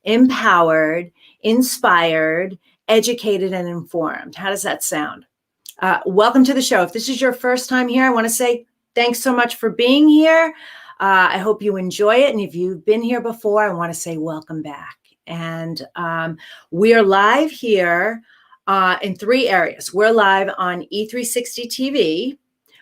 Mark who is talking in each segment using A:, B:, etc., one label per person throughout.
A: empowered, inspired, educated, and informed. How does that sound? Welcome to the show. If this is your first time here, I want to say thanks so much for being here. I hope you enjoy it. And if you've been here before, I want to say welcome back. And we are live here in 3 areas. We're live on E360 TV.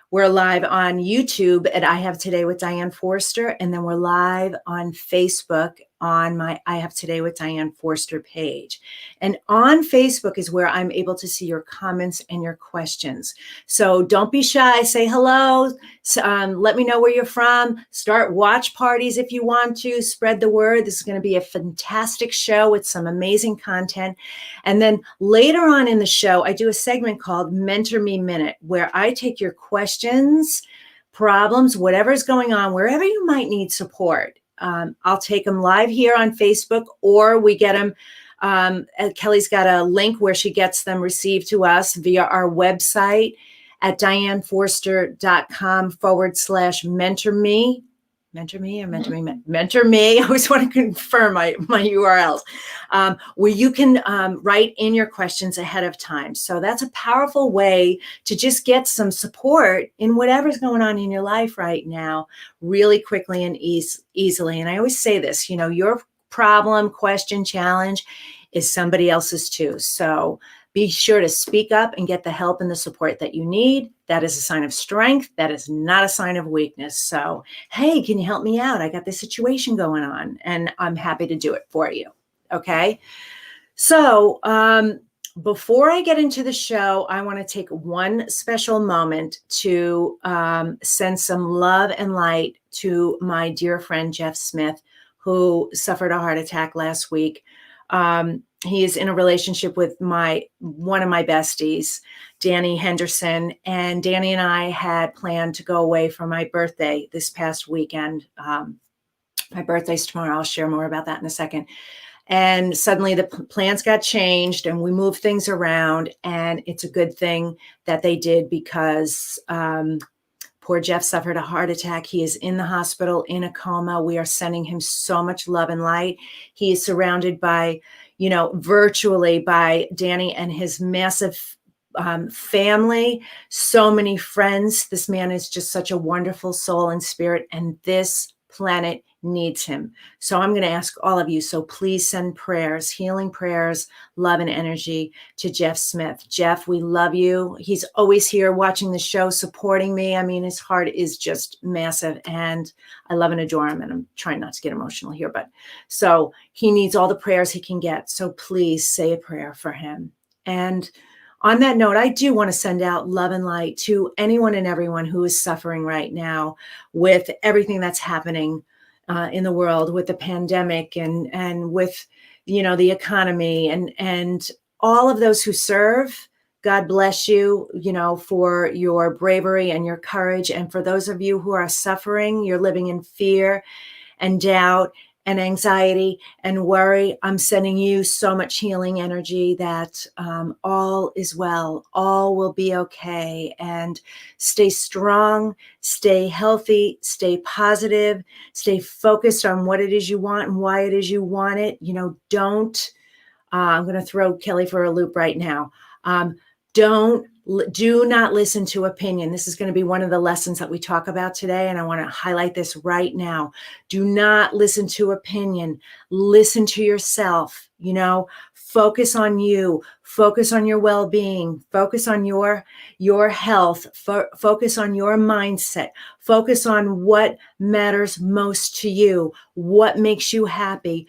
A: We're live on YouTube at I Have Today with Diane Forster. And then we're live on Facebook on my I Have Today with Diane Forster page. And on Facebook is where I'm able to see your comments and your questions. So don't be shy. Say hello. Let me know where you're from. Start watch parties if you want to. Spread the word. This is going to be a fantastic show with some amazing content. And then later on in the show, I do a segment called Mentor Me Minute, where I take your questions, problems, whatever's going on, wherever you might need support. I'll take them live here on Facebook, or we get them. Kelly's got a link where she gets them received to us via our website at dianeforster.com/mentor me. Mentor me or mentor me? Mentor me. I always want to confirm my URLs, where you can write in your questions ahead of time. So that's a powerful way to just get some support in whatever's going on in your life right now, really quickly and easily. And I always say this, your problem, question, challenge is somebody else's too. So be sure to speak up and get the help and the support that you need. That is a sign of strength. That is not a sign of weakness. So, hey, can you help me out? I got this situation going on, and I'm happy to do it for you. Okay. So, before I get into the show, I want to take one special moment to send some love and light to my dear friend, Jeff Smith, who suffered a heart attack last week. He is in a relationship with one of my besties, Danny Henderson, and Danny and I had planned to go away for my birthday this past weekend. My birthday's tomorrow. I'll share more about that in a second. And suddenly the plans got changed and we moved things around, and it's a good thing that they did because poor Jeff suffered a heart attack. He is in the hospital in a coma. We are sending him so much love and light. He is surrounded by, virtually by Danny and his massive family, so many friends. This man is just such a wonderful soul and spirit, and this planet needs him. So I'm going to ask all of you, so please send prayers, healing prayers, love and energy to Jeff Smith. Jeff, we love you. He's always here watching the show, supporting me. I mean, his heart is just massive, and I love and adore him, and I'm trying not to get emotional here, but so he needs all the prayers he can get. So please say a prayer for him. And on that note, I do want to send out love and light to anyone and everyone who is suffering right now with everything that's happening in the world, with the pandemic and with, the economy and all of those who serve. God bless you, for your bravery and your courage. And for those of you who are suffering, you're living in fear and doubt and anxiety and worry, I'm sending you so much healing energy that all is well, all will be okay. And stay strong, stay healthy, stay positive, stay focused on what it is you want and why it is you want it. I'm going to throw Kelly for a loop right now. Do not listen to opinion. This is going to be one of the lessons that we talk about today, and I want to highlight this right now. Do not listen to opinion. Listen to yourself. Focus on you. Focus on your well-being. Focus on your health. Focus on your mindset. Focus on what matters most to you. What makes you happy?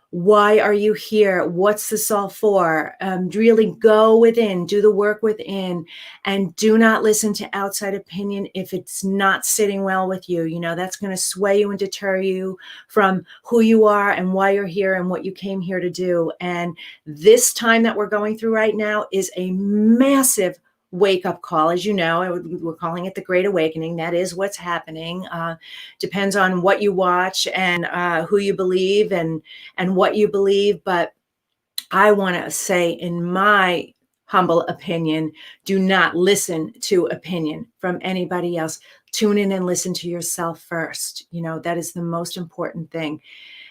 A: Why are you here? What's this all for? Really go within, do the work within, and do not listen to outside opinion if it's not sitting well with you. That's going to sway you and deter you from who you are and why you're here and what you came here to do. And this time that we're going through right now is a massive wake-up call. As you know, we're calling it the Great Awakening. That is what's happening. Depends on what you watch and who you believe and what you believe. But I want to say, in my humble opinion, do not listen to opinion from anybody else. Tune in and listen to yourself first. That is the most important thing.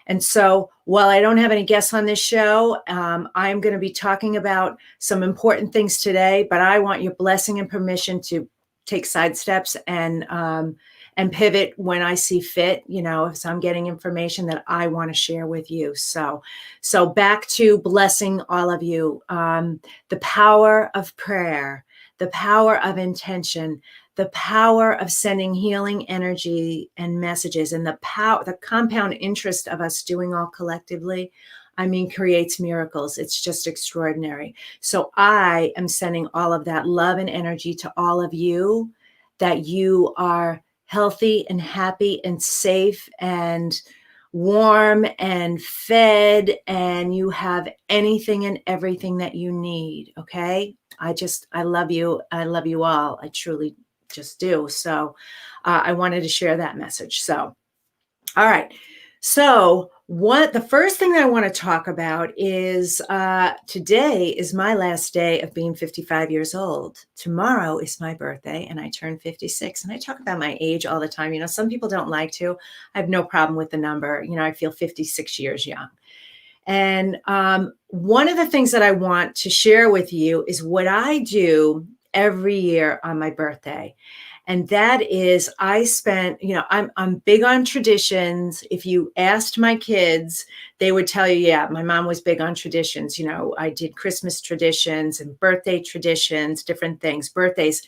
A: And so while I don't have any guests on this show, I'm going to be talking about some important things today, but I want your blessing and permission to take side steps and pivot when I see fit, if I'm getting information that I want to share with you. So back to blessing all of you. The power of prayer, the power of intention, the power of sending healing energy and messages, and the compound interest of us doing all collectively, creates miracles. It's just extraordinary. So I am sending all of that love and energy to all of you, that you are healthy and happy and safe and warm and fed, and you have anything and everything that you need. Okay. I love you. I love you all. I truly just do. So I wanted to share that message. So, all right. So the first thing I want to talk about is today is my last day of being 55 years old. Tomorrow is my birthday and I turn 56. And I talk about my age all the time. Some people don't like to. I have no problem with the number. I feel 56 years young. And one of the things that I want to share with you is what I do every year on my birthday. And that is, I'm big on traditions. If you asked my kids, they would tell you, yeah, my mom was big on traditions. I did Christmas traditions and birthday traditions, different things, birthdays.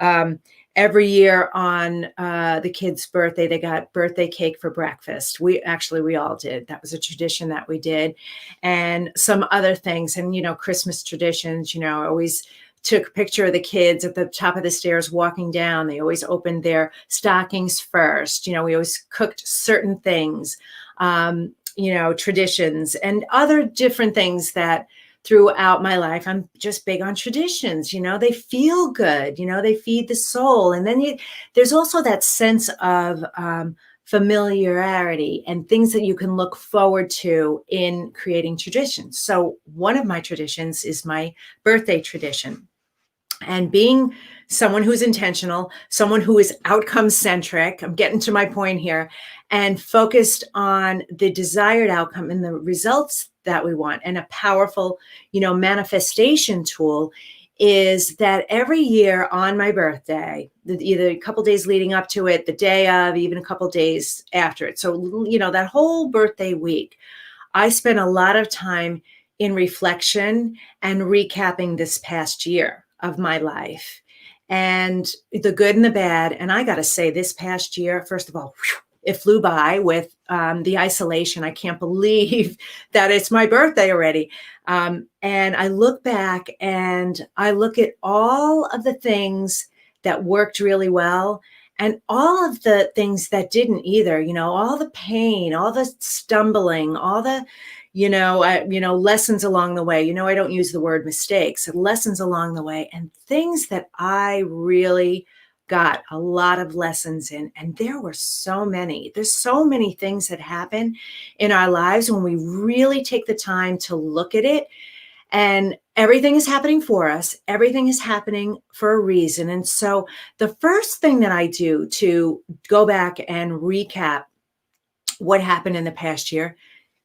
A: Every year on the kid's birthday, they got birthday cake for breakfast. We all did. That was a tradition that we did. And some other things. And, Christmas traditions, always took a picture of the kids at the top of the stairs walking down. They always opened their stockings first. We always cooked certain things, traditions and other different things that throughout my life, I'm just big on traditions. They feel good, they feed the soul. And then there's also that sense of familiarity and things that you can look forward to in creating traditions. So one of my traditions is my birthday tradition. And being someone who's intentional, someone who is outcome centric, I'm getting to my point here, and focused on the desired outcome and the results that we want, and a powerful, manifestation tool is that every year on my birthday, either a couple days leading up to it, the day of, even a couple days after it. So, that whole birthday week, I spent a lot of time in reflection and recapping this past year of my life and the good and the bad. And I got to say, this past year, first of all, it flew by with the isolation. I can't believe that it's my birthday already. And I look back and I look at all of the things that worked really well and all of the things that didn't either, all the pain, all the stumbling, all the, lessons along the way. I don't use the word mistakes, lessons along the way, and things that I really got a lot of lessons in. And there were so many. There's so many things that happen in our lives when we really take the time to look at it. And everything is happening for us. Everything is happening for a reason. And so the first thing that I do to go back and recap what happened in the past year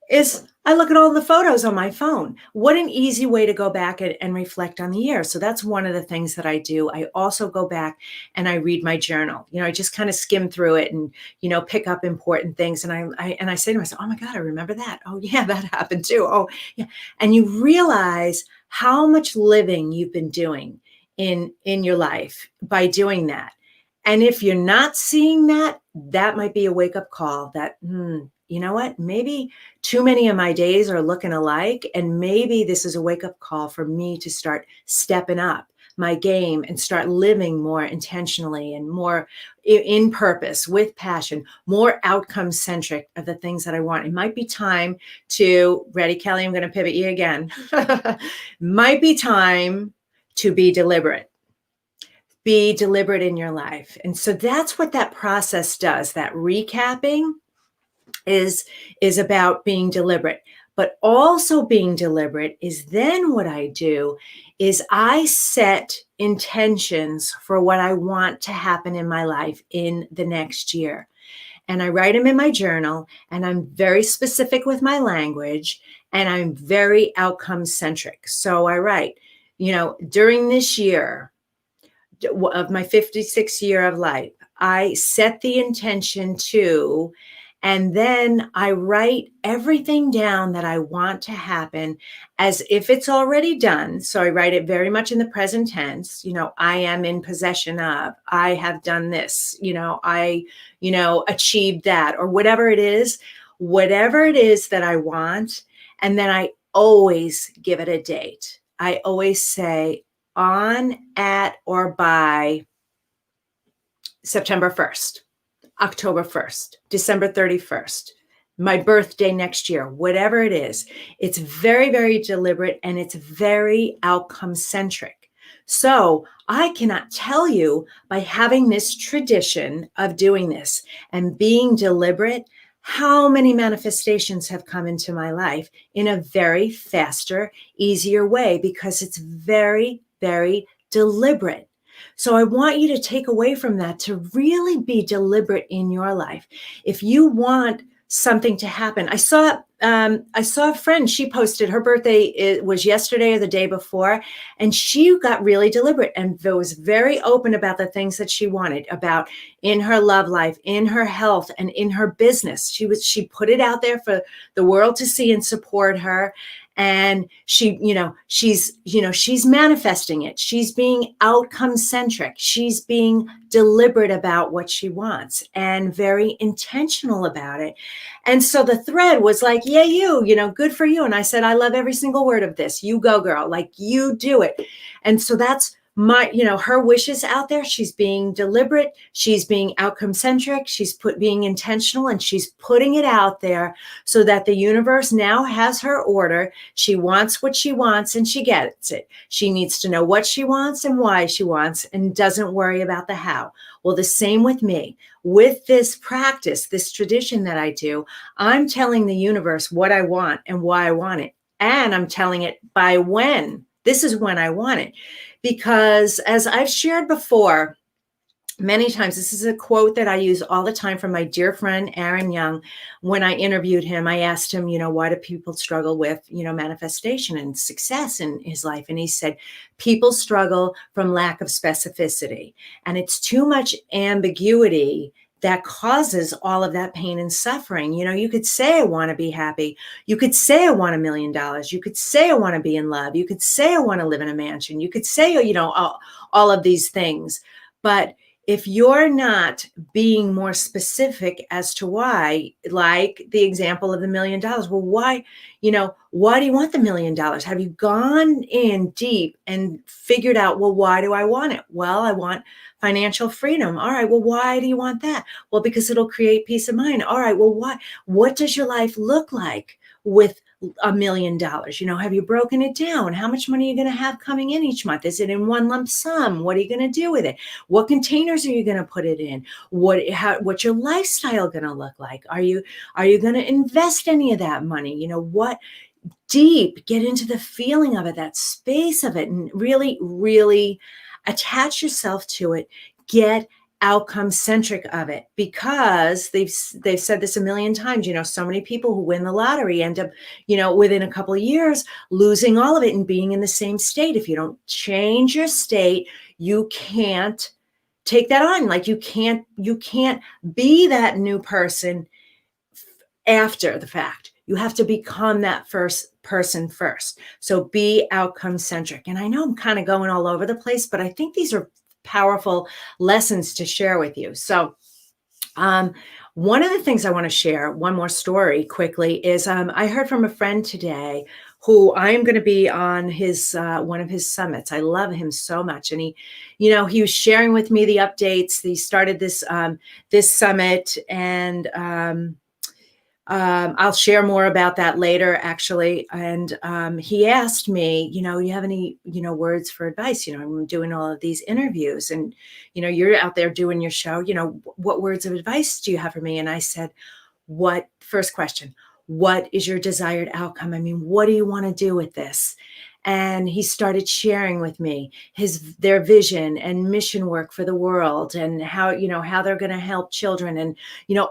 A: is I look at all the photos on my phone. What an easy way to go back and reflect on the year. So that's one of the things that I do. I also go back and I read my journal. I just kind of skim through it and, pick up important things. And I say to myself, oh my God, I remember that. Oh yeah, that happened too. Oh yeah. And you realize how much living you've been doing in your life by doing that. And if you're not seeing that, that might be a wake-up call that, you know what, maybe too many of my days are looking alike. And maybe this is a wake-up call for me to start stepping up my game and start living more intentionally and more in purpose, with passion, more outcome centric of the things that I want. It might be time to, ready, Kelly, I'm going to pivot you again. Might be time to be deliberate. Be deliberate in your life. And so that's what that process does. That recapping is about being deliberate. But also being deliberate is then what I do is I set intentions for what I want to happen in my life in the next year. and I write them in my journal, and I'm very specific with my language, and I'm very outcome centric. So I write, during this year of my 56th year of life, I set the intention to, and then I write everything down that I want to happen as if it's already done. So I write it very much in the present tense. I am in possession of, I have done this, I, achieved that, or whatever it is that I want. And then I always give it a date. I always say on, at, or by September 1st. October 1st, December 31st, my birthday next year, whatever it is. It's very, very deliberate, and it's very outcome centric. So I cannot tell you, by having this tradition of doing this and being deliberate, how many manifestations have come into my life in a very faster, easier way, because it's very, very deliberate. So I want you to take away from that to really be deliberate in your life. If you want something to happen, I saw a friend, she posted her birthday was yesterday or the day before, and she got really deliberate and was very open about the things that she wanted about in her love life, in her health, and in her business. She put it out there for the world to see and support her. And she's manifesting it. She's being outcome centric. She's being deliberate about what she wants and very intentional about it. And so the thread was like, yeah, good for you. And I said, I love every single word of this. You go, girl, like you do it. And so that's her wishes out there. She's being deliberate. She's being outcome centric. She's being intentional, and she's putting it out there so that the universe now has her order. She wants what she wants, and she gets it. She needs to know what she wants and why she wants, and doesn't worry about the how. Well, the same with me. With this practice, this tradition that I do, I'm telling the universe what I want and why I want it. And I'm telling it by when. This is when I want it. Because as I've shared before, many times, this is a quote that I use all the time from my dear friend, Aaron Young. When I interviewed him, I asked him, why do people struggle with, manifestation and success in his life? And he said, people struggle from lack of specificity, and it's too much ambiguity that causes all of that pain and suffering. You could say, I want to be happy. You could say, I want $1 million. You could say, I want to be in love. You could say, I want to live in a mansion. You could say, all of these things. But if you're not being more specific as to why, like the example of the $1 million, well, why do you want the $1 million? Have you gone in deep and figured out, well, why do I want it? Well, I want financial freedom. All right. Well, why do you want that? Well, because it'll create peace of mind. All right. Well, why? What does your life look like with $1 million? Have you broken it down? How much money are you going to have coming in each month? Is it in one lump sum? What are you going to do with it? What containers are you going to put it in? What's your lifestyle going to look like? Are you going to invest any of that money? What deep, get into the feeling of it, that space of it, and really, really attach yourself to it. Get outcome centric of it, because they've said this a million times. So many people who win the lottery end up, within a couple of years, losing all of it and being in the same state. If you don't change your state, you can't take that on. Like you can't be that new person after the fact. You have to become that first person first. So be outcome centric. And I know I'm kind of going all over the place, but I think these are powerful lessons to share with you. So one of the things I want to share, one more story quickly, is I heard from a friend today who I'm going to be on his one of his summits. I love him so much, and he was sharing with me the updates. He started this this summit, and I'll share more about that later, actually. And he asked me, you have any, words for advice? I'm doing all of these interviews, and, you're out there doing your show, what words of advice do you have for me? And I said, first question, what is your desired outcome? I mean, what do you want to do with this? and he started sharing with me their vision and mission work for the world, and how they're going to help children, and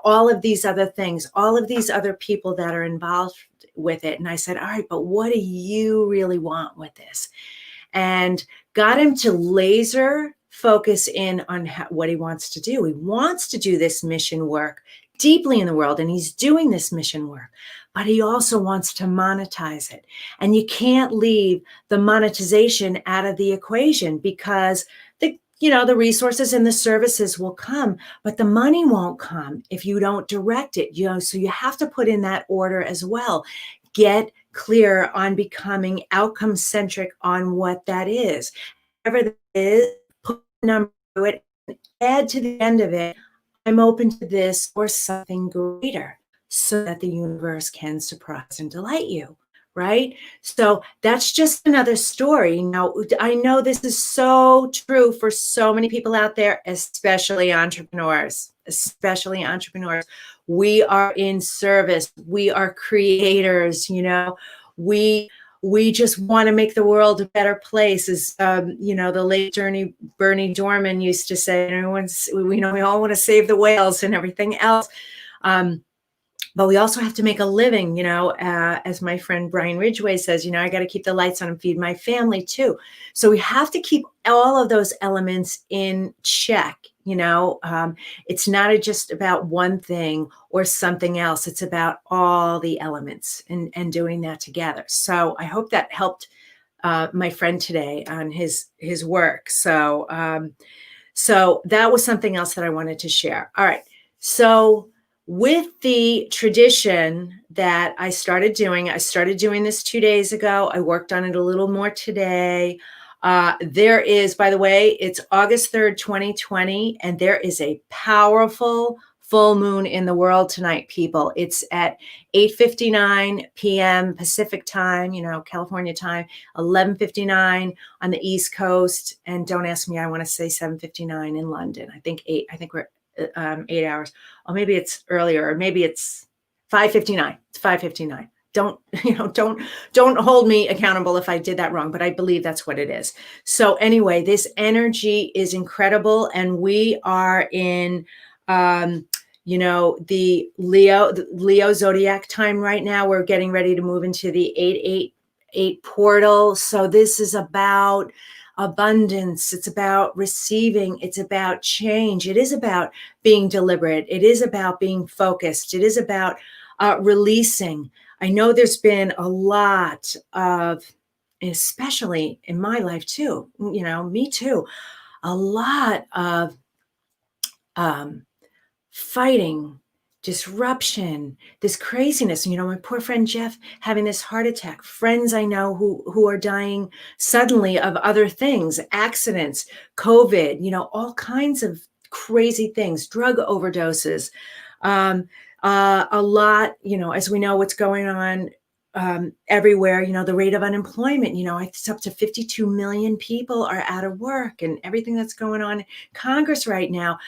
A: all of these other things, all of these other people that are involved with it. And I said, all right, but what do you really want with this? And got him to laser focus in on what he wants to do. He wants to do this mission work deeply in the world, and he's doing this mission work, but he also wants to monetize it. And you can't leave the monetization out of the equation, because the resources and the services will come, but the money won't come if you don't direct it. So you have to put in that order as well. Get clear on becoming outcome centric on what that is. Whatever that is, put a number to it, add to the end of it, I'm open to this or something greater, so that the universe can surprise and delight you, right? So that's just another story. Now, I know this is so true for so many people out there, especially entrepreneurs. We are in service. We are creators, we just want to make the world a better place. As the late Bernie Dorman used to say, we all want to save the whales and everything else. But we also have to make a living, as my friend Brian Ridgway says, I got to keep the lights on and feed my family too. So we have to keep all of those elements in check. It's not just about one thing or something else. It's about all the elements and doing that together. So I hope that helped my friend today on his work. So that was something else that I wanted to share. All right. So with the tradition that I started doing this 2 days ago. I worked on it a little more today. There is, by the way, it's August 3rd, 2020, and there is a powerful full moon in the world tonight, people. It's at 8:59 p.m. Pacific time, California time, 11:59 on the East Coast. And don't ask me, I want to say 7:59 in London. I think we're 8 hours. Or maybe it's earlier, or maybe it's 5:59. It's 5:59. Don't hold me accountable if I did that wrong, but I believe that's what it is. So anyway, this energy is incredible, and we are in the Leo zodiac time right now. We're getting ready to move into the 888 portal. So this is about abundance. It's about receiving. It's about change. It is about being deliberate. It is about being focused. It is about releasing. I know there's been a lot of, especially in my life too, me too, a lot of fighting, disruption, this craziness. My poor friend Jeff having this heart attack, friends I know who are dying suddenly of other things, accidents, COVID, all kinds of crazy things, drug overdoses, a lot, as we know what's going on everywhere, the rate of unemployment, it's up to 52 million people are out of work, and everything that's going on in Congress right now,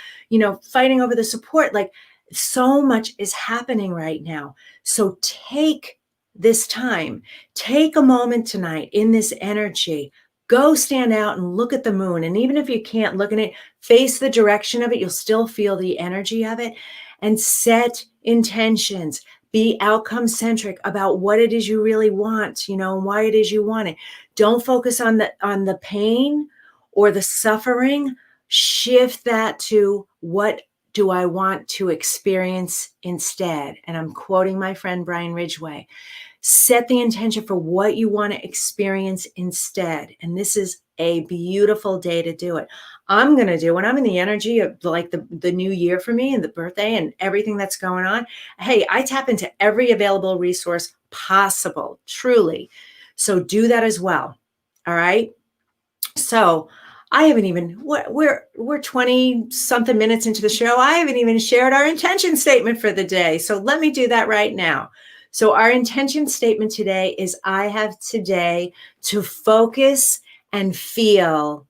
A: fighting over the support, like so much is happening right now. So take this time, take a moment tonight in this energy, go stand out and look at the moon. And even if you can't look at it, face the direction of it, you'll still feel the energy of it, and set intentions. Be outcome centric about what it is you really want, and why it is you want it. Don't focus on the pain or the suffering. Shift that to, what do I want to experience instead? And I'm quoting my friend Brian Ridgway. Set the intention for what you want to experience instead. And this is a beautiful day to do it. I'm going to do, when I'm in the energy of like the new year for me and the birthday and everything that's going on, hey, I tap into every available resource possible, truly. So do that as well. All right. So I haven't even, we're 20 something minutes into the show. I haven't even shared our intention statement for the day. So let me do that right now. So our intention statement today is, I have today to focus and feel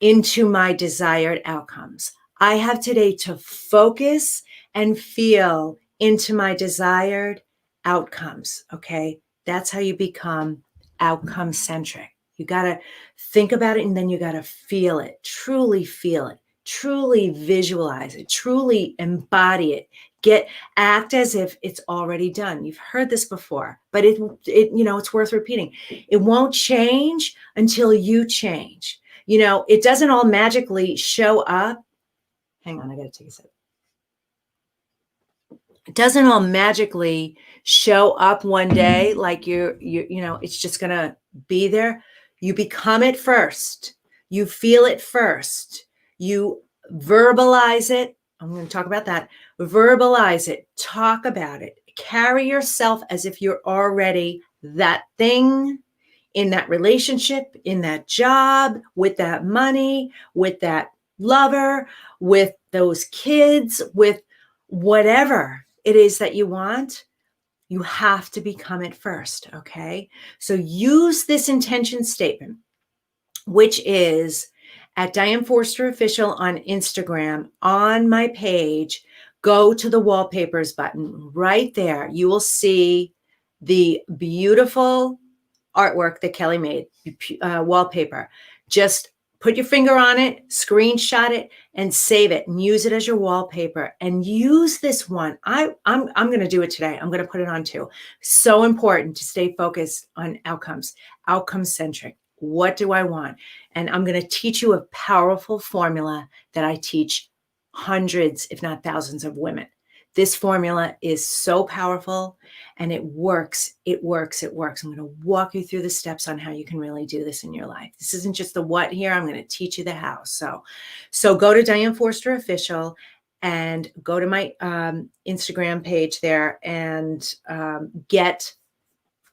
A: into my desired outcomes. I have today to focus and feel into my desired outcomes. Okay. That's how you become outcome centric. You got to think about it, and then you got to feel it, truly visualize it, truly embody it. Act as if it's already done. You've heard this before, but it's worth repeating. It won't change until you change. It doesn't all magically show up. Hang on, I got to take a sip. It doesn't all magically show up one day like it's just going to be there. You become it first. You feel it first. You verbalize it. I'm going to talk about that. Verbalize it. Talk about it. Carry yourself as if you're already that thing in that relationship, in that job, with that money, with that lover, with those kids, with whatever it is that you want. You have to become it first, okay? So use this intention statement, which is at Diane Forster Official on Instagram. On my page, go to the wallpapers button right there. You will see the beautiful artwork that Kelly made, wallpaper. Just put your finger on it, screenshot it, and save it, and use it as your wallpaper. And use this one. I'm going to do it today. I'm going to put it on too. So important to stay focused on outcomes, outcome centric. What do I want? And I'm going to teach you a powerful formula that I teach hundreds, if not thousands, of women. This formula is so powerful, and it works. It works. It works. I'm going to walk you through the steps on how you can really do this in your life. This isn't just the what here. I'm going to teach you the how. So go to Diane Forster Official and go to my Instagram page there and get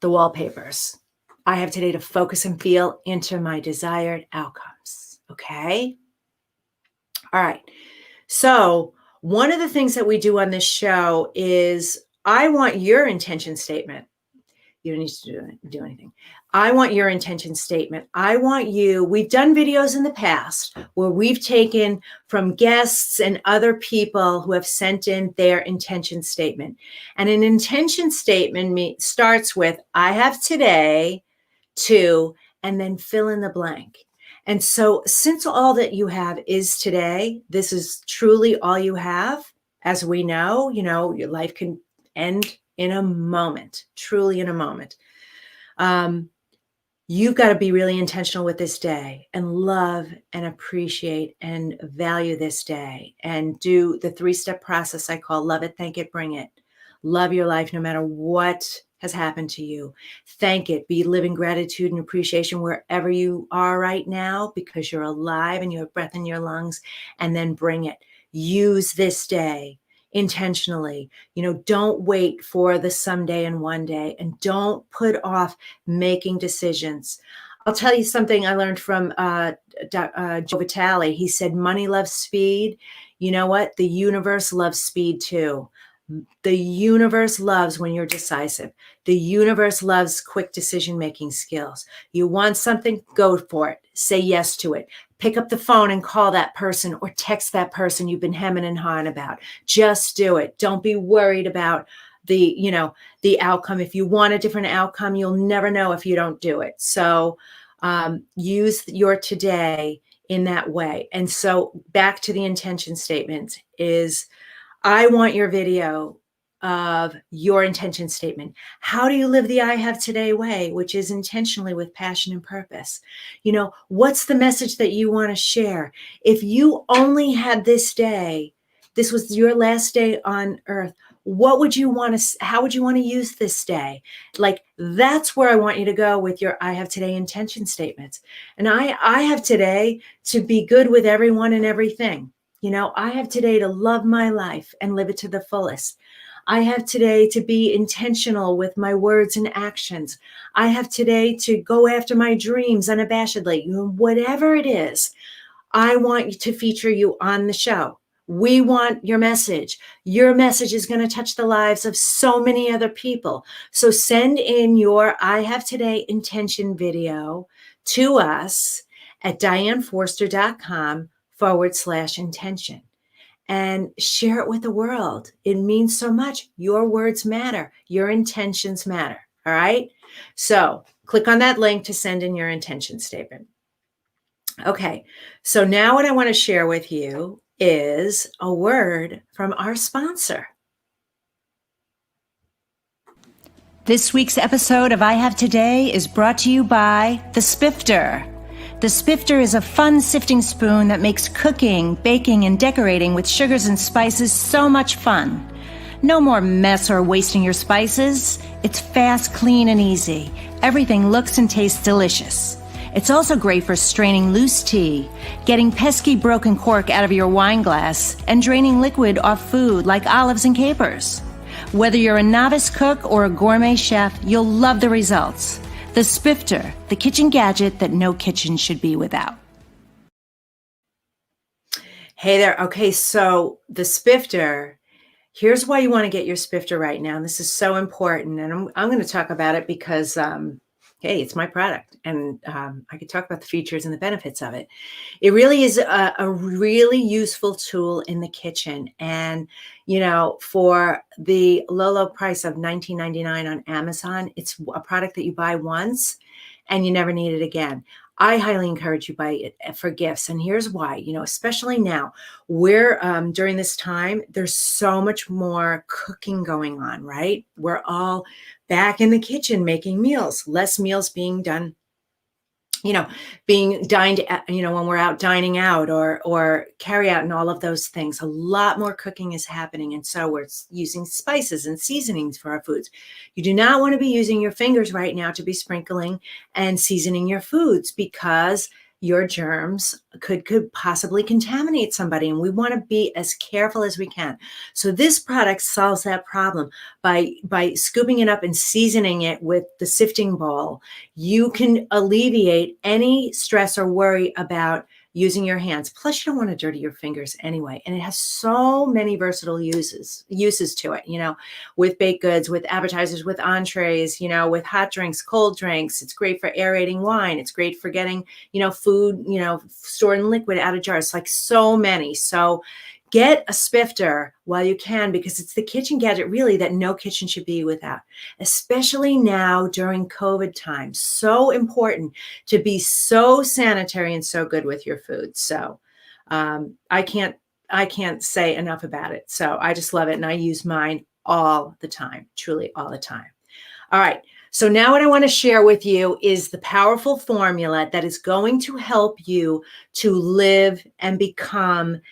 A: the wallpapers I have today to focus and feel into my desired outcomes. Okay. All right. So one of the things that we do on this show is I want your intention statement. You don't need to do anything. I want your intention statement. We've done videos in the past where we've taken from guests and other people who have sent in their intention statement. And an intention statement starts with, I have today to, and then fill in the blank. And so since all that you have is today, this is truly all you have. As we know, your life can end in a moment, truly in a moment. You've got to be really intentional with this day and love and appreciate and value this day and do the 3-step process I call love it, thank it, bring it. Love your life no matter what has happened to you. Thank it. Be living gratitude and appreciation wherever you are right now because you're alive and you have breath in your lungs, and then bring it. Use this day intentionally. Don't wait for the someday and one day, and don't put off making decisions. I'll tell you something I learned from Joe Vitale. He said, money loves speed. You know what? The universe loves speed too. The universe loves when you're decisive. The universe loves quick decision-making skills. You want something, go for it. Say yes to it. Pick up the phone and call that person or text that person you've been hemming and hawing about. Just do it. Don't be worried about the outcome. If you want a different outcome, you'll never know if you don't do it. So use your today in that way. And so back to the intention statement is, I want your video of your intention statement. How do you live the I have today way, which is intentionally with passion and purpose? What's the message that you want to share? If you only had this day, this was your last day on earth, how would you want to use this day? Like, that's where I want you to go with your I have today intention statements. And I have today to be good with everyone and everything. I have today to love my life and live it to the fullest. I have today to be intentional with my words and actions. I have today to go after my dreams unabashedly. Whatever it is, I want to feature you on the show. We want your message. Your message is going to touch the lives of so many other people. So send in your I have today intention video to us at dianeforster.com/intention and share it with the world. It means so much. Your words matter. Your intentions matter. All right. So click on that link to send in your intention statement. Okay. So now what I want to share with you is a word from our sponsor. This week's episode of I Have Today is brought to you by the Spifter. The Spifter is a fun sifting spoon that makes cooking, baking, and decorating with sugars and spices so much fun. No more mess or wasting your spices. It's fast, clean, and easy. Everything looks and tastes delicious. It's also great for straining loose tea, getting pesky broken cork out of your wine glass, and draining liquid off food like olives and capers. Whether you're a novice cook or a gourmet chef, you'll love the results. The Spifter, the kitchen gadget that no kitchen should be without. Hey there. Okay, so the Spifter, here's why you want to get your Spifter right now. And this is so important. And I'm going to talk about it because, hey, it's my product. And I could talk about the features and the benefits of it. It really is a really useful tool in the kitchen. And, you know, for the low price of $19.99 on Amazon, it's a product that you buy once and you never need it again. I highly encourage you buy it for gifts. And here's why, you know, especially now we're during this time, there's so much more cooking going on, right? We're all back in the kitchen making meals, less meals being done, you know, being dined at, you know, when we're out dining out or carry out and all of those things. A lot more cooking is happening. And so we're using spices and seasonings for our foods. You do not want to be using your fingers right now to be sprinkling and seasoning your foods because your germs could possibly contaminate somebody. And we want to be as careful as we can. So this product solves that problem by scooping it up and seasoning it with the sifting bowl. You can alleviate any stress or worry about using your hands. Plus, you don't want to dirty your fingers anyway. And it has so many versatile uses to it, you know, with baked goods, with appetizers, with entrees, you know, with hot drinks, cold drinks. It's great for aerating wine. It's great for getting, you know, food, you know, stored in liquid out of jars, like so many. So get a Spifter while you can, because it's the kitchen gadget really that no kitchen should be without, especially now during COVID time. So important to be so sanitary and so good with your food. So I can't say enough about it. So I just love it. And I use mine all the time, truly all the time. All right. So now what I want to share with you is the powerful formula that is going to help you to live and become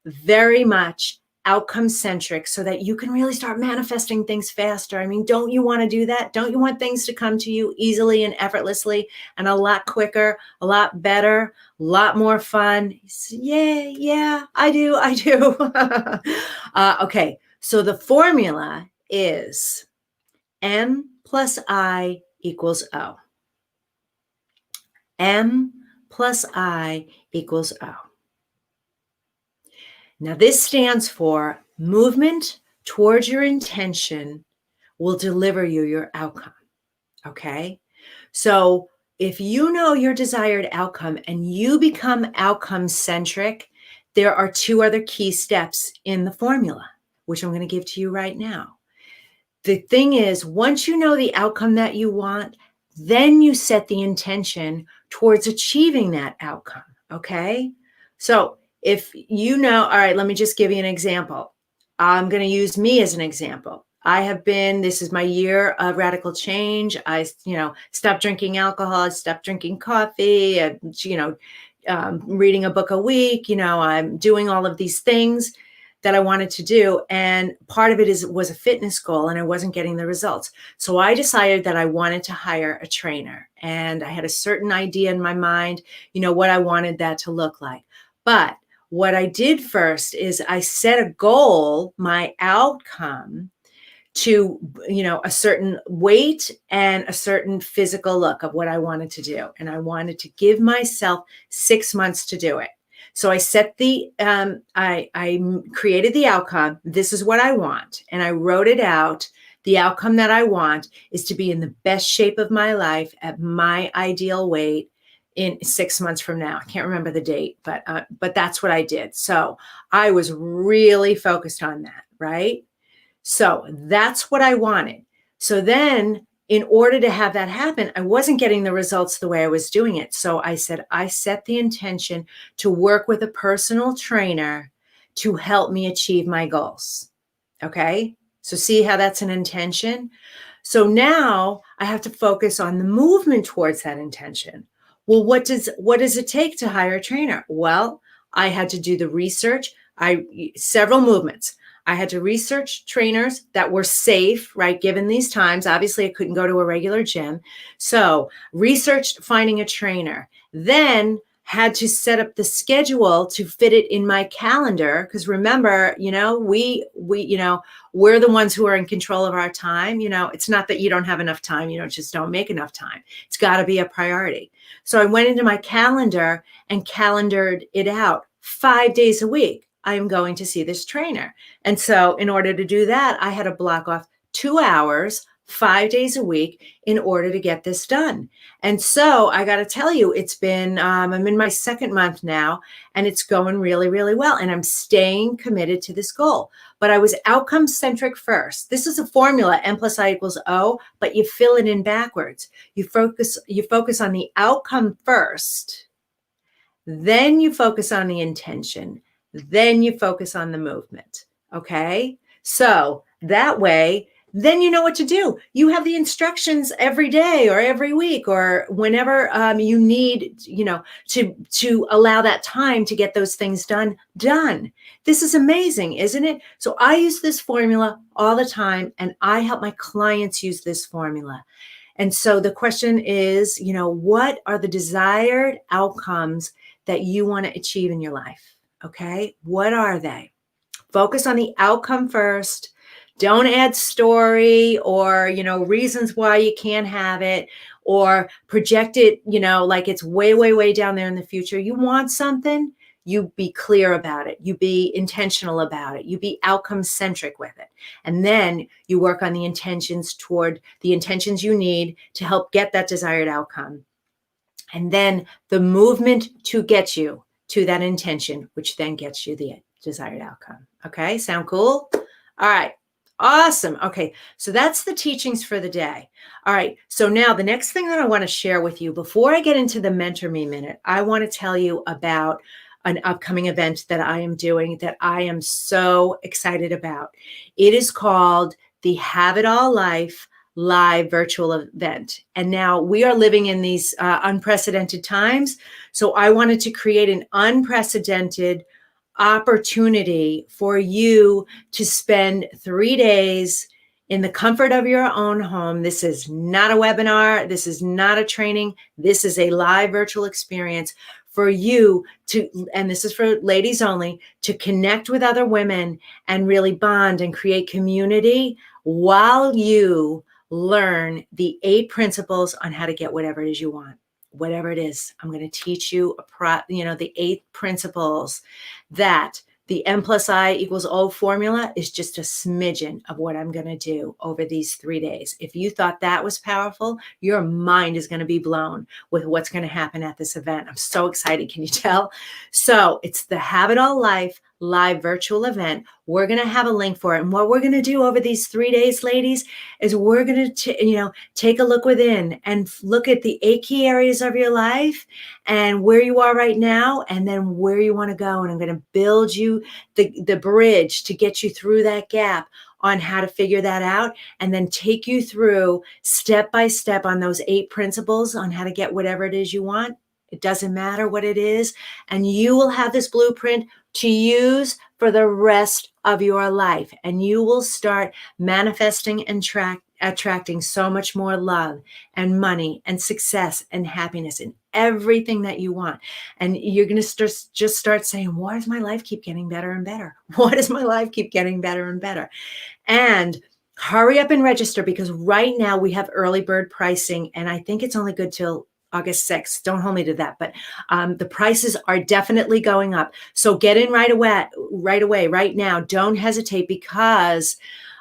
A: very much outcome centric so that you can really start manifesting things faster. I mean, don't you want to do that? Don't you want things to come to you easily and effortlessly and a lot quicker, a lot better, a lot more fun? Yeah, I do. Okay, so the formula is M plus I equals O. M plus I equals O. Now, this stands for movement towards your intention will deliver you your outcome. Okay. So if you know your desired outcome and you become outcome centric, there are two other key steps in the formula, which I'm going to give to you right now. The thing is, once you know the outcome that you want, then you set the intention towards achieving that outcome. Okay. So if you know, all right, let me just give you an example. I'm going to use me as an example. This is my year of radical change. I, stopped drinking alcohol, I stopped drinking coffee, reading a book a week. I'm doing all of these things that I wanted to do. And part of it was a fitness goal and I wasn't getting the results. So I decided that I wanted to hire a trainer and I had a certain idea in my mind, what I wanted that to look like. But what I did first is I set a goal, my outcome, to, a certain weight and a certain physical look of what I wanted to do. And I wanted to give myself 6 months to do it. So I set I created the outcome. This is what I want. And I wrote it out. The outcome that I want is to be in the best shape of my life at my ideal weight in 6 months from now. I can't remember the date, but that's what I did. So I was really focused on that, right? So that's what I wanted. So then in order to have that happen, I wasn't getting the results the way I was doing it. So I said, I set the intention to work with a personal trainer to help me achieve my goals. Okay. So see how that's an intention? So now I have to focus on the movement towards that intention. Well, what does it take to hire a trainer? Well, I had to do the research. Several movements. I had to research trainers that were safe, right? Given these times, obviously I couldn't go to a regular gym. So researched finding a trainer, then had to set up the schedule to fit it in my calendar. Because remember, we're the ones who are in control of our time. It's not that you don't have enough time, just don't make enough time. It's got to be a priority. So I went into my calendar and calendared it out 5 days a week. I am going to see this trainer. And so in order to do that, I had to block off 2 hours, 5 days a week in order to get this done. And so I got to tell you, it's been, I'm in my second month now, and it's going really, really well. And I'm staying committed to this goal. But I was outcome centric first. This is a formula, N plus I equals O, but you fill it in backwards. You focus on the outcome first, then you focus on the intention, then you focus on the movement. Okay. So that way, then you know what to do. You have the instructions every day or every week or whenever you need, to allow that time to get those things done. This is amazing, isn't it? So I use this formula all the time, and I help my clients use this formula. And so the question is, what are the desired outcomes that you want to achieve in your life? Okay. What are they? Focus on the outcome first. Don't add story or, reasons why you can't have it or project it, like it's way, way, way down there in the future. You want something, you be clear about it. You be intentional about it. You be outcome centric with it. And then you work on the intentions you need to help get that desired outcome. And then the movement to get you to that intention, which then gets you the desired outcome. Okay. Sound cool? All right. Awesome. Okay. So that's the teachings for the day. All right. So now the next thing that I want to share with you before I get into the Mentor Me Minute, I want to tell you about an upcoming event that I am doing that I am so excited about. It is called the Have It All Life live virtual event. And now we are living in these unprecedented times. So I wanted to create an unprecedented opportunity for you to spend 3 days in the comfort of your own home. This is not a webinar. This is not a training. This is a live virtual experience for you to, and this is for ladies only, to connect with other women and really bond and create community while you learn the 8 principles on how to get whatever it is you want. Whatever it is, I'm going to teach you the 8 principles that the N plus I equals O formula is just a smidgen of what I'm going to do over these 3 days. If you thought that was powerful, your mind is going to be blown with what's going to happen at this event. I'm so excited. Can you tell? So it's the Have It All Life live virtual event. We're going to have a link for it. And what we're going to do over these 3 days, ladies, is we're going to, take a look within and look at the 8 key areas of your life and where you are right now, and then where you want to go. And I'm going to build you the bridge to get you through that gap on how to figure that out, and then take you through step by step on those 8 principles on how to get whatever it is you want. It doesn't matter what it is. And you will have this blueprint to use for the rest of your life. And you will start manifesting and attracting so much more love and money and success and happiness and everything that you want. And you're going to just start saying, why does my life keep getting better and better? Why does my life keep getting better and better? And hurry up and register, because right now we have early bird pricing, and I think it's only good till August 6th. Don't hold me to that, but the prices are definitely going up. So get in right away, right now. Don't hesitate, because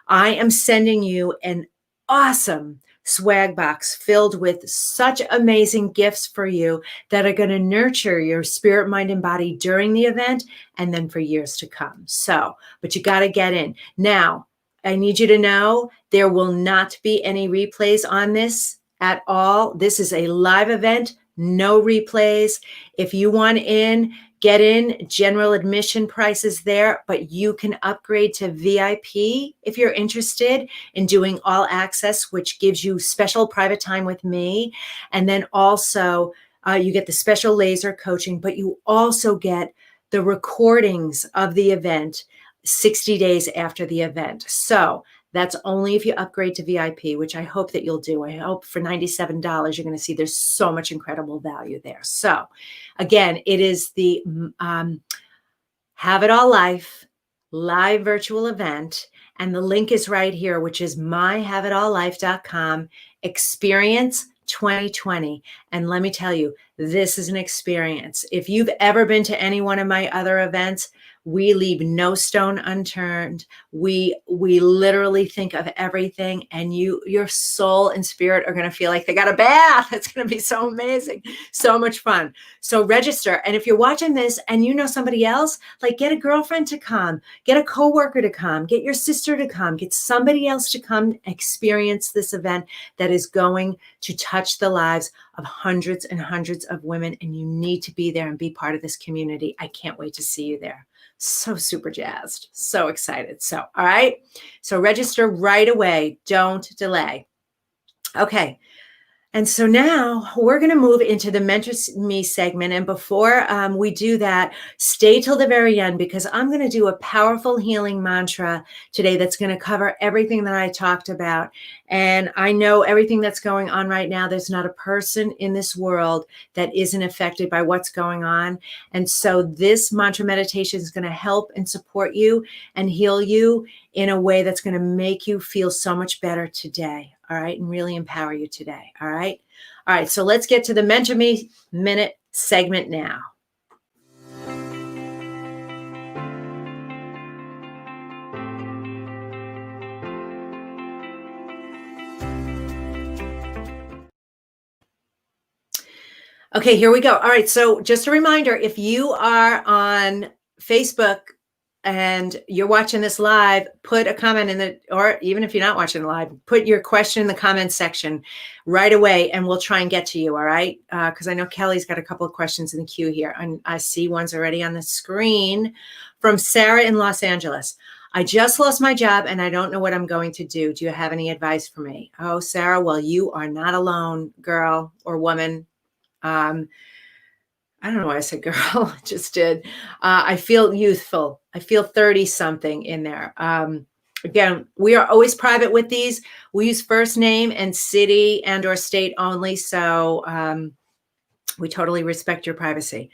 A: I am sending you an awesome swag box filled with such amazing gifts for you that are going to nurture your spirit, mind, and body during the event and then for years to come. So, but you got to get in. Now, I need you to know There will not be any replays on this at all. This is a live event, no replays. If you want in, get in. General admission prices there, but you can upgrade to VIP if you're interested in doing all access, which gives you special private time with me. And then also you get the special laser coaching, but you also get the recordings of the event 60 days after the event. So that's only if you upgrade to VIP, which I hope that you'll do. I hope for $97, you're going to see there's so much incredible value there. So again, it is the Have It All live virtual event. And the link is right here, which is myhaveitalllife.com experience 2020. And let me tell you, this is an experience. If you've ever been to any one of my other events, we leave no stone unturned. We literally think of everything, and your soul and spirit are going to feel like they got a bath. It's going to be so amazing, so much fun. So register. And if you're watching this and you know somebody else, like get a girlfriend to come, get a coworker to come, get your sister to come, get somebody else to come experience this event that is going to touch the lives of hundreds and hundreds of women. And you need to be there and be part of this community. I can't wait to see you there. So super jazzed, so excited. So, all right. So register right away. Don't delay. Okay. And so now we're going to move into the Mentor Me segment. And before we do that, stay till the very end, because I'm going to do a powerful healing mantra today that's going to cover everything that I talked about. And I know everything that's going on right now, there's not a person in this world that isn't affected by what's going on. And so this mantra meditation is going to help and support you and heal you in a way that's going to make you feel so much better today. All right. And really empower you today. All right. All right. So let's get to the Mentor Me Minute segment now. Okay, here we go. All right. So just a reminder, if you are on Facebook and you're watching this live, put a comment in the, or even if you're not watching live, put your question in the comments section right away, and we'll try and get to you. All right. Because I know Kelly's got a couple of questions in the queue here, and I see one's already on the screen from Sarah in Los Angeles. I just lost my job and I don't know what I'm going to do. Do you have any advice for me? Oh, Sarah, well, you are not alone, girl or woman. I don't know why I said girl, I just did. I feel youthful. I feel 30 something in there. Again, we are always private with these. We use first name and city and or state only. So we totally respect your privacy.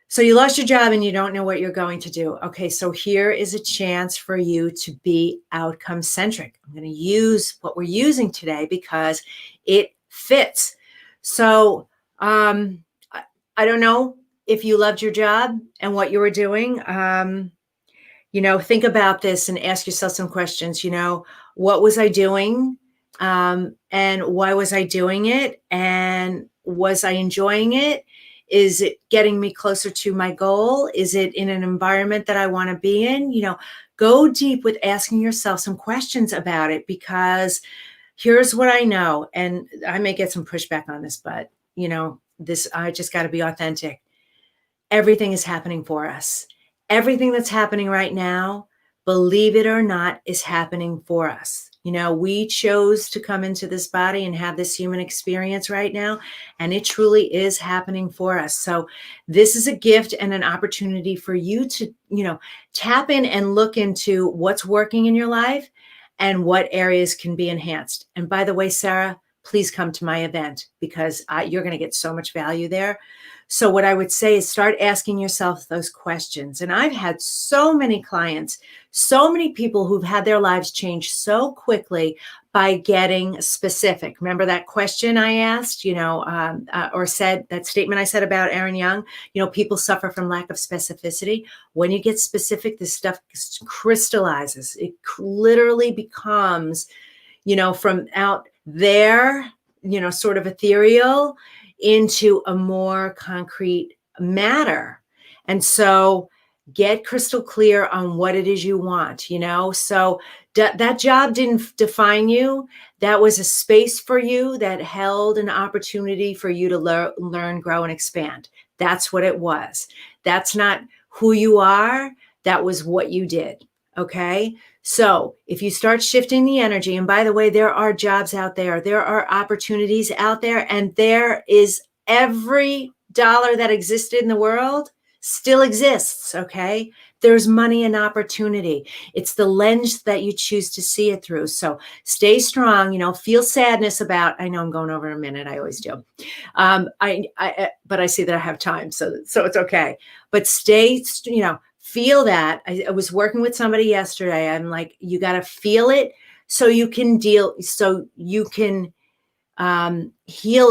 A: So you lost your job and you don't know what you're going to do. Okay, so here is a chance for you to be outcome centric. I'm going to use what we're using today because it fits. So I don't know if you loved your job and what you were doing. Think about this and ask yourself some questions. What was I doing? And why was I doing it? And was I enjoying it? Is it getting me closer to my goal? Is it in an environment that I want to be in? Go deep with asking yourself some questions about it, because here's what I know. And I may get some pushback on this, but I just got to be authentic. Everything is happening for us. Everything that's happening right now, believe it or not, is happening for us. We chose to come into this body and have this human experience right now, and it truly is happening for us. So this is a gift and an opportunity for you to, tap in and look into what's working in your life and what areas can be enhanced. And by the way, Sarah, please come to my event, because you're going to get so much value there. So what I would say is start asking yourself those questions. And I've had so many clients, so many people who've had their lives change so quickly by getting specific. Remember that question I asked, or said, that statement I said about Aaron Young, people suffer from lack of specificity. When you get specific, this stuff crystallizes. It literally becomes, from out there, sort of ethereal into a more concrete matter. And so Get crystal clear on what it is you want, So that job didn't define you. That was a space for you that held an opportunity for you to learn, grow, and expand. That's what it was. That's not who you are. That was what you did. Okay. So if you start shifting the energy, and by the way, there are jobs out there are opportunities out there, and there is every dollar that existed in the world still exists, okay? There's money and opportunity. It's the lens that you choose to see it through. So stay strong, feel sadness about, I know I'm going over in a minute, I always do. But I see that I have time, so it's okay. But stay, feel that. I was working with somebody yesterday. I'm like, you got to feel it so you can heal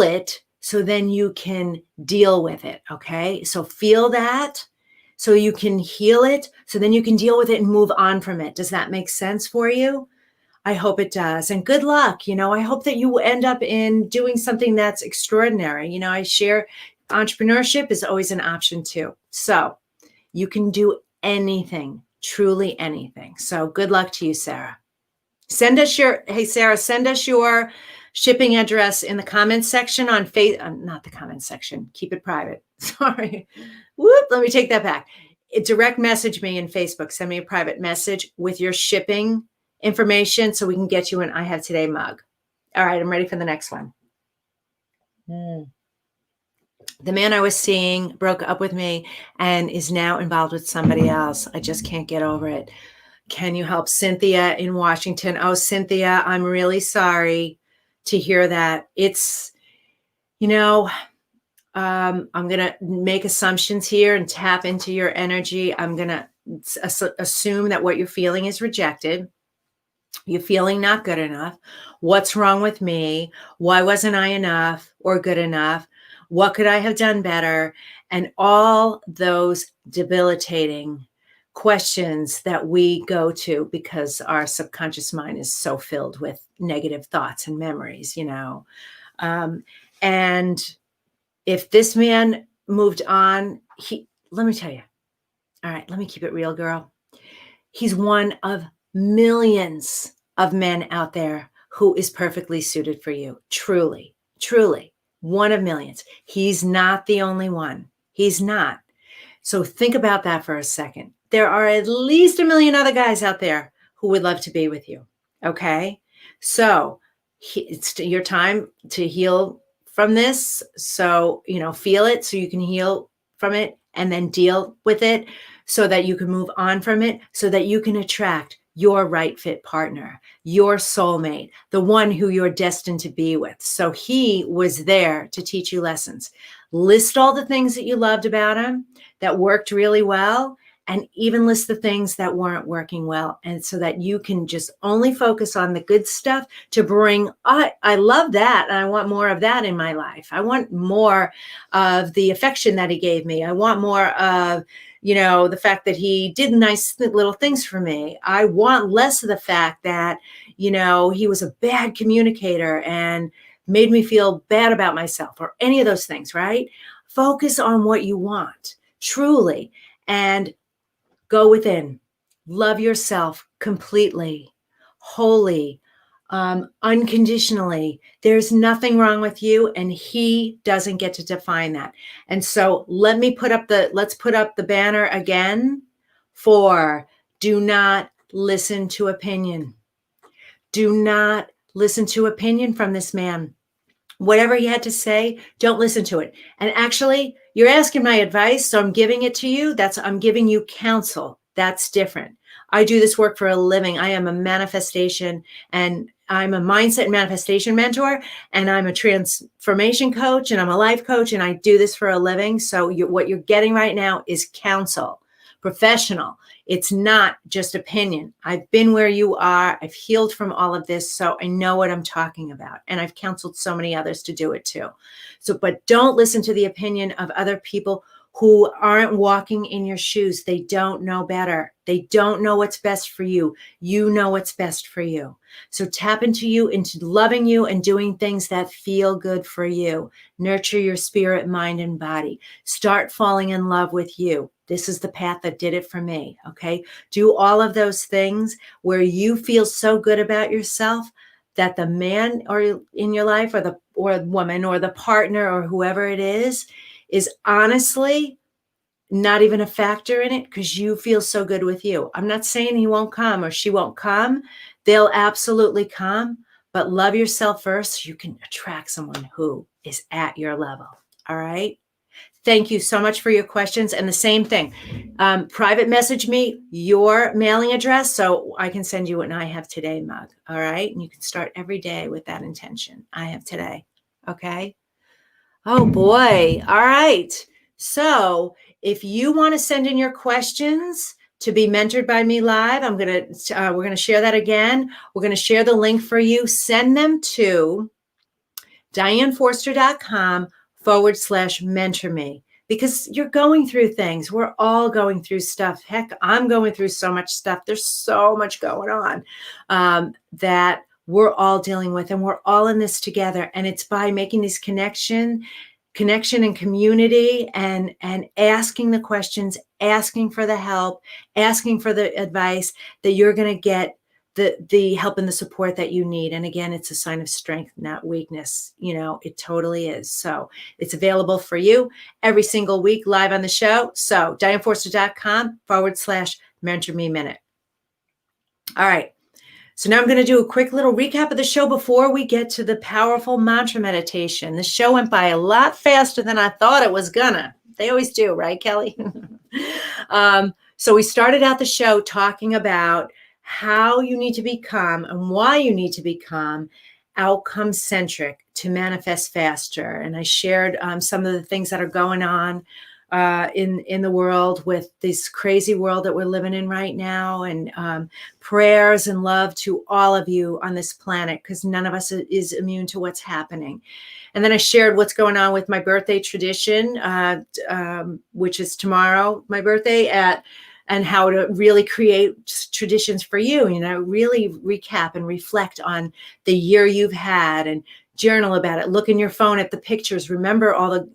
A: it, so then you can deal with it. Okay. So feel that so you can heal it, so then you can deal with it and move on from it. Does that make sense for you? I hope it does. And good luck. I hope that you end up in doing something that's extraordinary. I share entrepreneurship is always an option too. So you can do anything, truly anything. So good luck to you, Sarah. Hey, Sarah, send us your shipping address in the comments section on not the comments section, keep it private. Sorry. Whoop, let me take that back. Direct message me in Facebook, send me a private message with your shipping information so we can get you an I Have Today mug. All right, I'm ready for the next one. The man I was seeing broke up with me and is now involved with somebody else. I just can't get over it. Can you help? Cynthia in Washington. Oh, Cynthia, I'm really sorry to hear that. It's, I'm going to make assumptions here and tap into your energy. I'm going to assume that what you're feeling is rejected. You're feeling not good enough. What's wrong with me? Why wasn't I enough or good enough? What could I have done better? And all those debilitating questions that we go to because our subconscious mind is so filled with negative thoughts and memories, and if this man moved on, let me tell you, all right, let me keep it real, girl. He's one of millions of men out there who is perfectly suited for you. Truly, truly, one of millions. He's not the only one. He's not. So think about that for a second. There are at least 1 million other guys out there who would love to be with you. Okay. So it's your time to heal from this. So, feel it so you can heal from it and then deal with it so that you can move on from it, so that you can attract your right fit partner, your soulmate, the one who you're destined to be with. So he was there to teach you lessons. List all the things that you loved about him that worked really well, and even list the things that weren't working well. And so that you can just only focus on the good stuff to bring, I love that. And I want more of that in my life. I want more of the affection that he gave me. I want more of, the fact that he did nice little things for me. I want less of the fact that, he was a bad communicator and made me feel bad about myself or any of those things, right? Focus on what you want, truly, and go within. Love yourself completely, wholly, unconditionally. There's nothing wrong with you, and he doesn't get to define that. And so let's put up the banner again for do not listen to opinion. Do not listen to opinion from this man. Whatever he had to say, don't listen to it. And actually, you're asking my advice, so I'm giving it to you. I'm giving you counsel. That's different. I do this work for a living. I am a manifestation, and I'm a mindset and manifestation mentor, and I'm a transformation coach, and I'm a life coach, and I do this for a living. So what you're getting right now is counsel, professional. It's not just opinion. I've been where you are. I've healed from all of this. So I know what I'm talking about. And I've counseled so many others to do it too. But don't listen to the opinion of other people who aren't walking in your shoes. They don't know better. They don't know what's best for you. You know what's best for you. So tap into you, into loving you and doing things that feel good for you. Nurture your spirit, mind, and body. Start falling in love with you. This is the path that did it for me. Okay. Do all of those things where you feel so good about yourself that the man or in your life or the woman or the partner or whoever it is honestly not even a factor in it because you feel so good with you. I'm not saying he won't come or she won't come. They'll absolutely come, but love yourself first so you can attract someone who is at your level. All right. Thank you so much for your questions. And the same thing, private message me your mailing address so I can send you an I Have Today mug. All right. And you can start every day with that intention. I have today. Okay. Oh boy. All right. So if you want to send in your questions to be mentored by me live, we're going to share that again. We're going to share the link for you. Send them to dianeforster.com/mentor me because you're going through things. We're all going through stuff. Heck, I'm going through so much stuff. There's so much going on that we're all dealing with, and we're all in this together. And it's by making these connection and community and asking the questions, asking for the help, asking for the advice that you're going to get the help and the support that you need. And again, it's a sign of strength, not weakness. It totally is. So it's available for you every single week live on the show. So dianeforster.com/mentor me minute. All right. So now I'm going to do a quick little recap of the show before we get to the powerful mantra meditation. The show went by a lot faster than I thought it was gonna. They always do, right, Kelly? So we started out the show talking about how you need to become and why you need to become outcome centric to manifest faster. And I shared some of the things that are going on in the world with this crazy world that we're living in right now, and prayers and love to all of you on this planet because none of us is immune to what's happening. And then I shared what's going on with my birthday tradition, which is tomorrow, my birthday, and how to really create traditions for you, really recap and reflect on the year you've had and journal about it. Look in your phone at the pictures. Remember all the,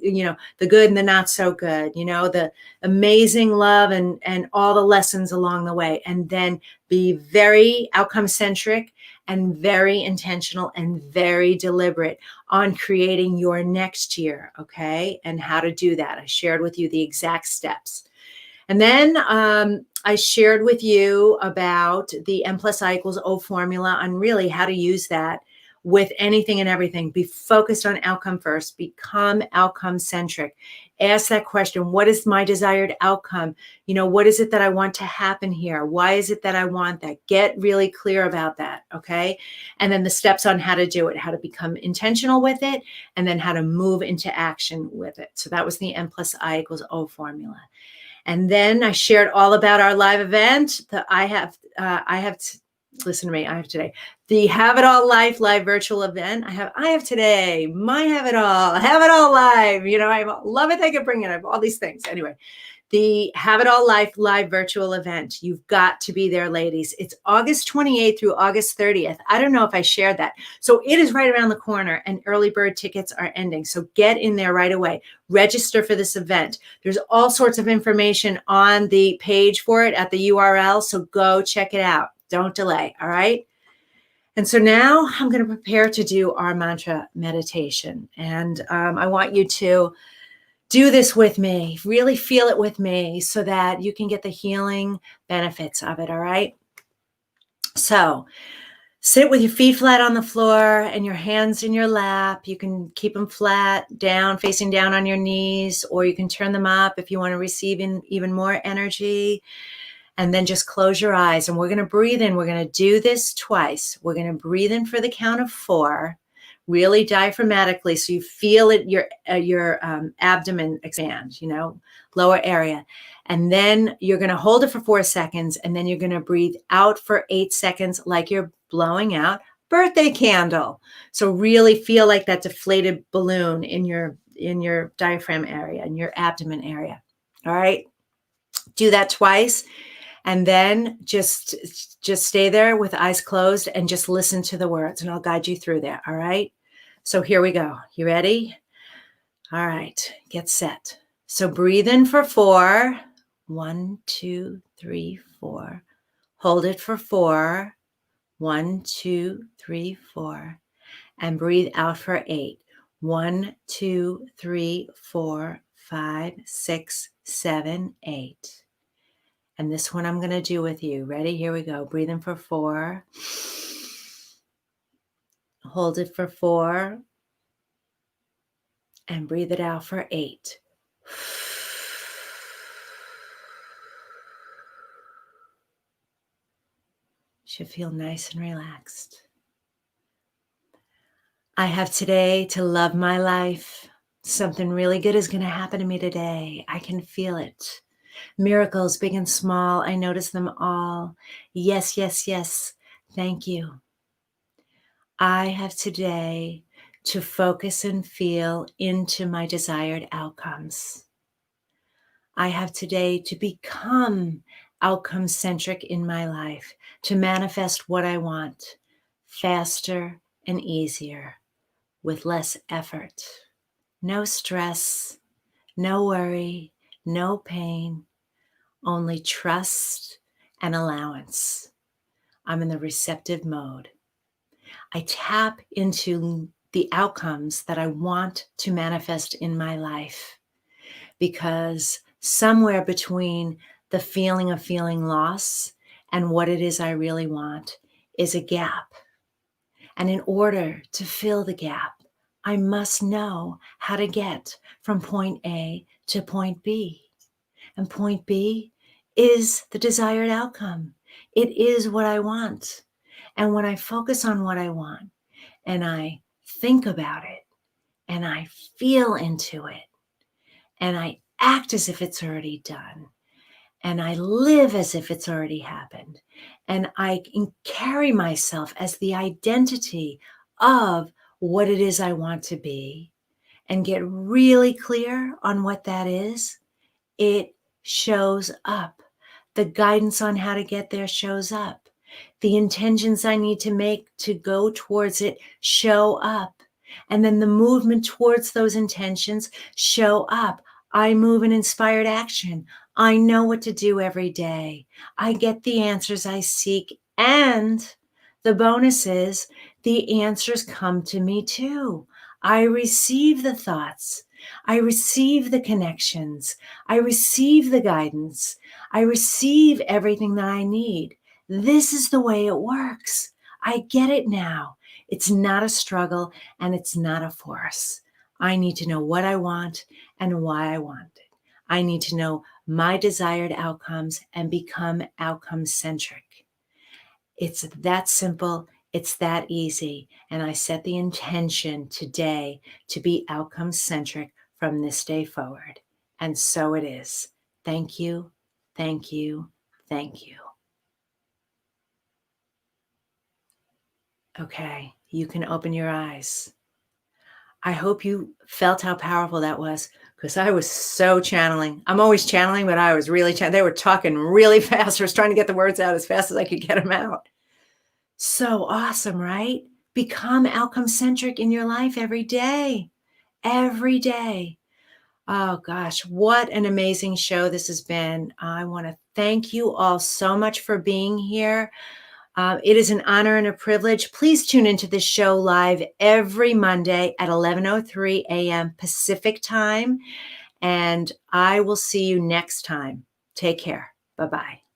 A: the good and the not so good, the amazing love and all the lessons along the way. And then be very outcome centric and very intentional and very deliberate on creating your next year. Okay. And how to do that. I shared with you the exact steps. And then I shared with you about the M+I=O formula on really how to use that with anything and everything. Be focused on outcome first. Become outcome centric. Ask that question. What is my desired outcome? What is it that I want to happen here? Why is it that I want that? Get really clear about that. Okay. And then the steps on how to do it, how to become intentional with it, and then how to move into action with it. So that was the M+I=O formula. And then I shared all about our live event. Listen to me, I have today. The Have It All Life live virtual event. I have today, my Have It All live. I love it. I can bring it. I have all these things. Anyway, the Have It All Life live virtual event. You've got to be there, ladies. It's August 28th through August 30th. I don't know if I shared that. So it is right around the corner and early bird tickets are ending. So get in there right away. Register for this event. There's all sorts of information on the page for it at the URL. So go check it out. Don't delay. All right. And so now I'm going to prepare to do our mantra meditation. And I want you to do this with me, really feel it with me so that you can get the healing benefits of it. All right. So sit with your feet flat on the floor and your hands in your lap. You can keep them flat down, facing down on your knees, or you can turn them up if you want to receive even more energy. And then just close your eyes and we're going to breathe in. We're going to do this twice. We're going to breathe in for the count of 4, really diaphragmatically. So you feel it, your abdomen expand, lower area. And then you're going to hold it for 4 seconds. And then you're going to breathe out for 8 seconds, like you're blowing out birthday candle. So really feel like that deflated balloon in your diaphragm area, in your abdomen area. All right. Do that twice. And then just stay there with eyes closed and just listen to the words, and I'll guide you through that. All right. So here we go. You ready? All right. Get set. So breathe in for 4. 1, 2, 3, 4. Hold it for 4. 1, 2, 3, 4. And breathe out for 8. 1, 2, 3, 4, 5, 6, 7, 8. And this one I'm going to do with you. Ready? Here we go. Breathe in for 4. Hold it for 4. And breathe it out for 8. Should feel nice and relaxed. I have today to love my life. Something really good is going to happen to me today. I can feel it. Miracles, big and small, I notice them all. Yes, yes, yes. Thank you. I have today to focus and feel into my desired outcomes. I have today to become outcome-centric in my life, to manifest what I want faster and easier, with less effort. No stress, no worry, no pain, only trust and allowance. I'm in the receptive mode. I tap into the outcomes that I want to manifest in my life, because somewhere between the feeling of feeling loss and what it is I really want is a gap. And in order to fill the gap, I must know how to get from point A to point B. And point B is the desired outcome. It is what I want. And when I focus on what I want and I think about it and I feel into it and I act as if it's already done and I live as if it's already happened and I can carry myself as the identity of what it is I want to be and get really clear on what that is, it shows up. The guidance on how to get there shows up. The intentions I need to make to go towards it show up. And then the movement towards those intentions show up. I move in inspired action. I know what to do every day. I get the answers I seek. And the bonus is the answers come to me too. I receive the thoughts. I receive the connections. I receive the guidance. I receive everything that I need. This is the way it works. I get it now. It's not a struggle and it's not a force. I need to know what I want and why I want it. I need to know my desired outcomes and become outcome centric. It's that simple. It's that easy. And I set the intention today to be outcome centric from this day forward. And so it is. Thank you. Thank you. Thank you. Okay, you can open your eyes. I hope you felt how powerful that was, because I was so channeling. I'm always channeling, but I was really they were talking really fast. I was trying to get the words out as fast as I could get them out. So awesome, right? Become outcome centric in your life every day. Every day. Oh gosh, what an amazing show this has been. I want to thank you all so much for being here. It is an honor and a privilege. Please tune into this show live every Monday at 11:03 a.m. Pacific time. And I will see you next time. Take care. Bye-bye.